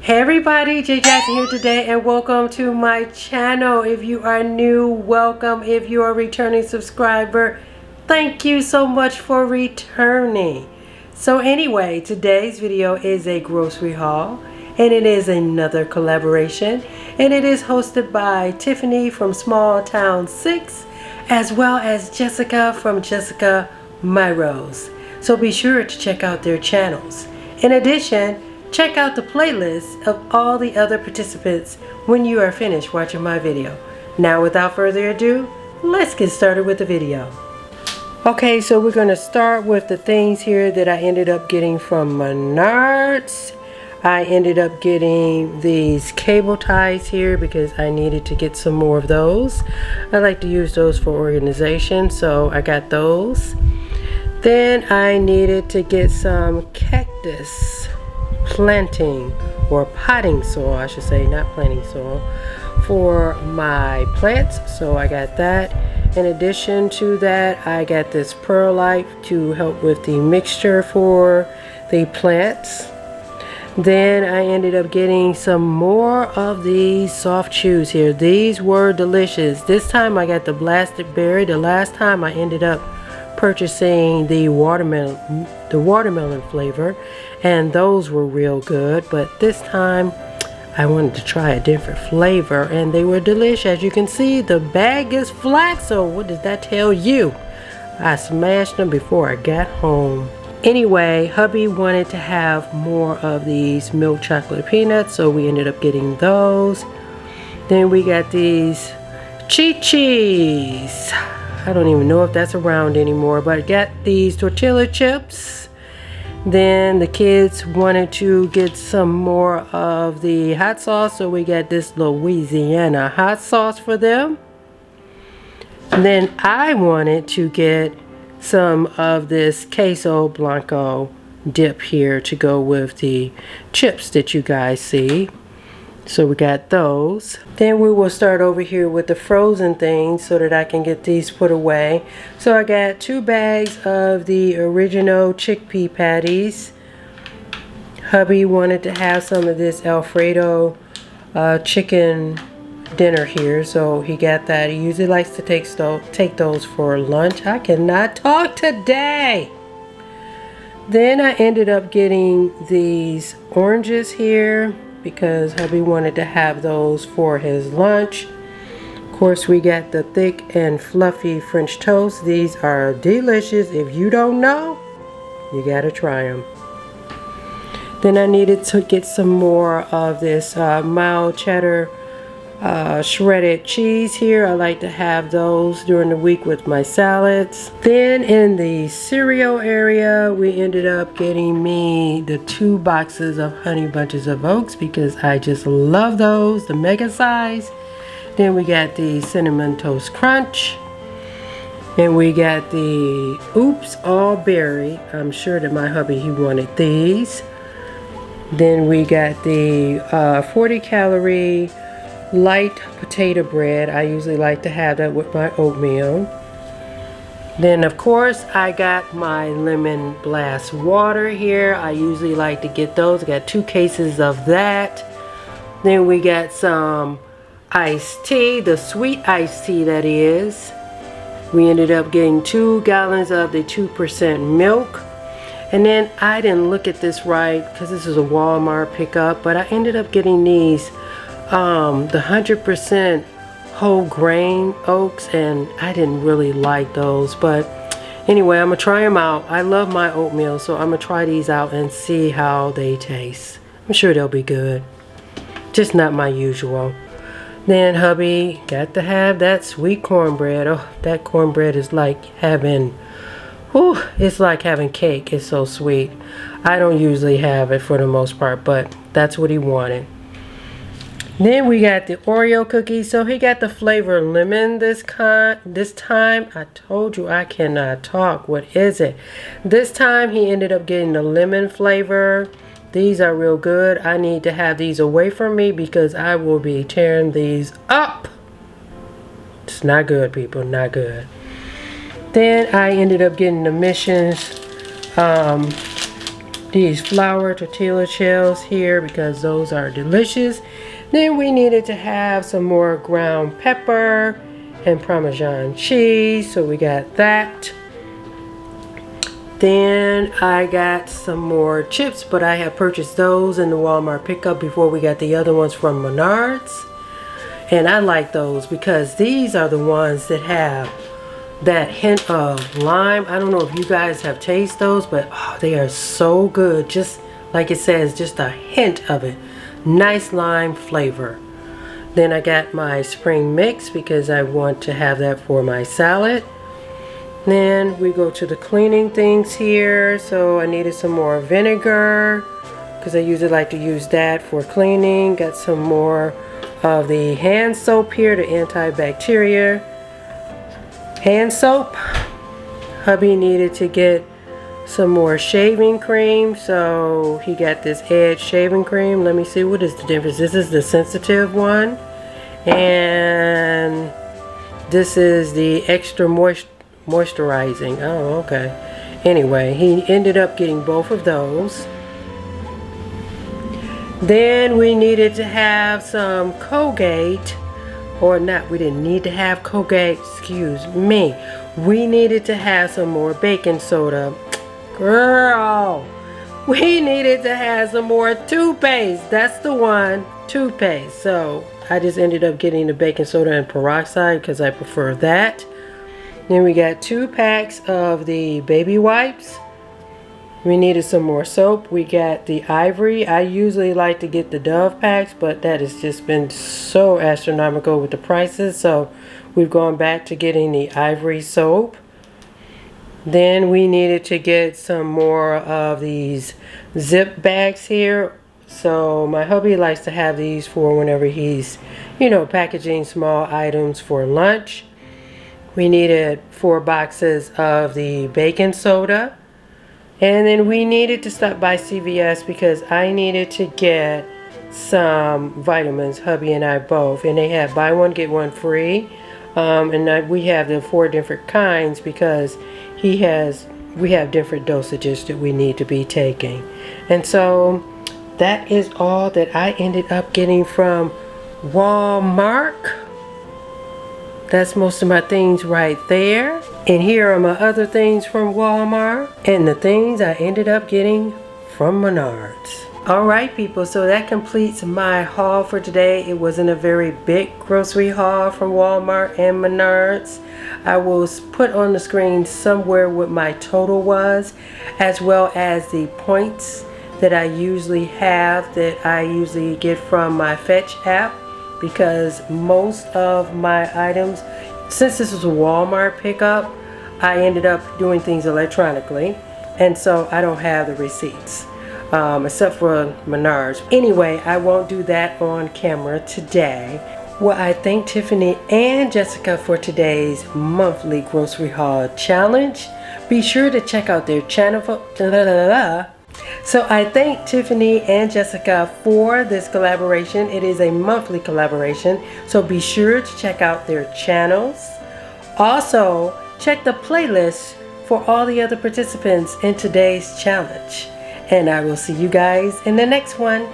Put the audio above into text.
Hey everybody, J Jackson here today and welcome to my channel. If you are new, welcome. If you are a returning subscriber, thank you so much for returning. So anyway, today's video is a grocery haul and it is another collaboration, and it is hosted by Tiffany from Small Town 6 as well as Jessica from Jessica My Rose. So be sure to check out their channels. In addition, check out the playlist of all the other participants when you are finished watching my video. Now without further ado, let's get started with the video. Okay, so we're going to start with the things here that I ended up getting from Menards. I ended up getting these cable ties here because I needed to get some more of those. I like to use those for organization, so I got those. Then I needed to get some cactus planting or potting soil, I should say, not planting soil, for my plants, so I got that. In addition to that, I got this perlite to help with the mixture for the plants. Then I ended up getting some more of these soft chews here. These were delicious. This time I got the blasted berry. The last time I ended up purchasing the watermelon flavor, and those were real good, but this time I wanted to try a different flavor and they were delicious. As you can see, the bag is flat, so what does that tell you? I smashed them before I got home. Anyway, hubby wanted to have more of these milk chocolate peanuts, so we ended up getting those. Then we got these Chi-Chis. I don't even know if that's around anymore, but I got these tortilla chips. Then the kids wanted to get some more of the hot sauce, so we got this Louisiana hot sauce for them. And then I wanted to get some of this queso blanco dip here to go with the chips that you guys see. So we got those. Then we will start over here with the frozen things so that I can get these put away. So I got 2 bags of the original chickpea patties. Hubby wanted to have some of this Alfredo chicken dinner here, so he got that. He usually likes to take those for lunch. I cannot talk today. Then I ended up getting these oranges here because hubby wanted to have those for his lunch. Of course, we got the thick and fluffy French toast. These are delicious. If you don't know, you gotta try them. Then I needed to get some more of this mild cheddar shredded cheese here. I like to have those during the week with my salads. Then in the cereal area, we ended up getting me the 2 boxes of Honey Bunches of Oats because I just love those, the mega size. Then we got the Cinnamon Toast Crunch, and we got the Oops All Berry. I'm sure that my hubby, he wanted these. Then we got the 40 calorie light potato bread. I usually like to have that with my oatmeal. Then of course I got my lemon blast water here. I usually like to get those. I got 2 cases of that. Then we got some iced tea, the sweet iced tea that is. We ended up getting 2 gallons of the 2% milk. And then I didn't look at this right because this is a Walmart pickup, but I ended up getting these the 100% whole grain oats, and I didn't really like those, but anyway, I'm gonna try them out. I love my oatmeal, so I'm gonna try these out and see how they taste. I'm sure they'll be good, just not my usual. Then hubby got to have that sweet cornbread. Oh, that cornbread is like having, it's like having cake. It's so sweet. I don't usually have it for the most part, but that's what he wanted. Then we got the Oreo cookies. So he got the flavor lemon this time. I told you I cannot talk. What is it? This time he ended up getting the lemon flavor. These are real good. I need to have these away from me because I will be tearing these up. It's not good, people. Not good. Then I ended up getting the Missions these flour tortilla shells here because those are delicious. Then we needed to have some more ground pepper and Parmesan cheese, so we got that. Then I got some more chips, but I have purchased those in the Walmart pickup before we got the other ones from Menards. And I like those because these are the ones that have that hint of lime. I don't know if you guys have tasted those, but oh, they are so good. Just like it says, just a hint of it. Nice lime flavor. Then I got my spring mix because I want to have that for my salad. Then we go to the cleaning things here. So I needed some more vinegar because I usually like to use that for cleaning. Got some more of the hand soap here, the antibacterial hand soap. Hubby needed to get some more shaving cream, so he got this Edge shaving cream. Let me see, what is the difference? This is the sensitive one, and this is the extra moisturizing. Oh, okay. Anyway, he ended up getting both of those. Then we needed to have some Colgate, or not, we didn't need to have Colgate, excuse me. We needed to have some more baking soda. Girl, we needed to have some more toothpaste. That's the one, toothpaste. So I just ended up getting the baking soda and peroxide because I prefer that. Then we got 2 packs of the baby wipes. We needed some more soap. We got the Ivory. I usually like to get the Dove packs, but that has just been so astronomical with the prices. So we've gone back to getting the Ivory soap. Then we needed to get some more of these zip bags here. So my hubby likes to have these for whenever he's, you know, packaging small items for lunch. We needed 4 boxes of the baking soda. And then we needed to stop by CVS because I needed to get some vitamins, hubby and I both. And they had buy one, get one free. We have the 4 different kinds because we have different dosages that we need to be taking. And so that is all that I ended up getting from Walmart. That's most of my things right there. And here are my other things from Walmart and the things I ended up getting from Menards. Alright people, so that completes my haul for today. It wasn't a very big grocery haul from Walmart and Menards. I will put on the screen somewhere what my total was, as well as the points that I usually have, that I usually get from my Fetch app, because most of my items, since this was a Walmart pickup, I ended up doing things electronically, and so I don't have the receipts. Except for Menards. Anyway, I won't do that on camera today. Well, I thank Tiffany and Jessica for today's monthly grocery haul challenge. Be sure to check out their channel. So I thank Tiffany and Jessica for this collaboration. It is a monthly collaboration, so be sure to check out their channels. Also, check the playlist for all the other participants in today's challenge. And I will see you guys in the next one.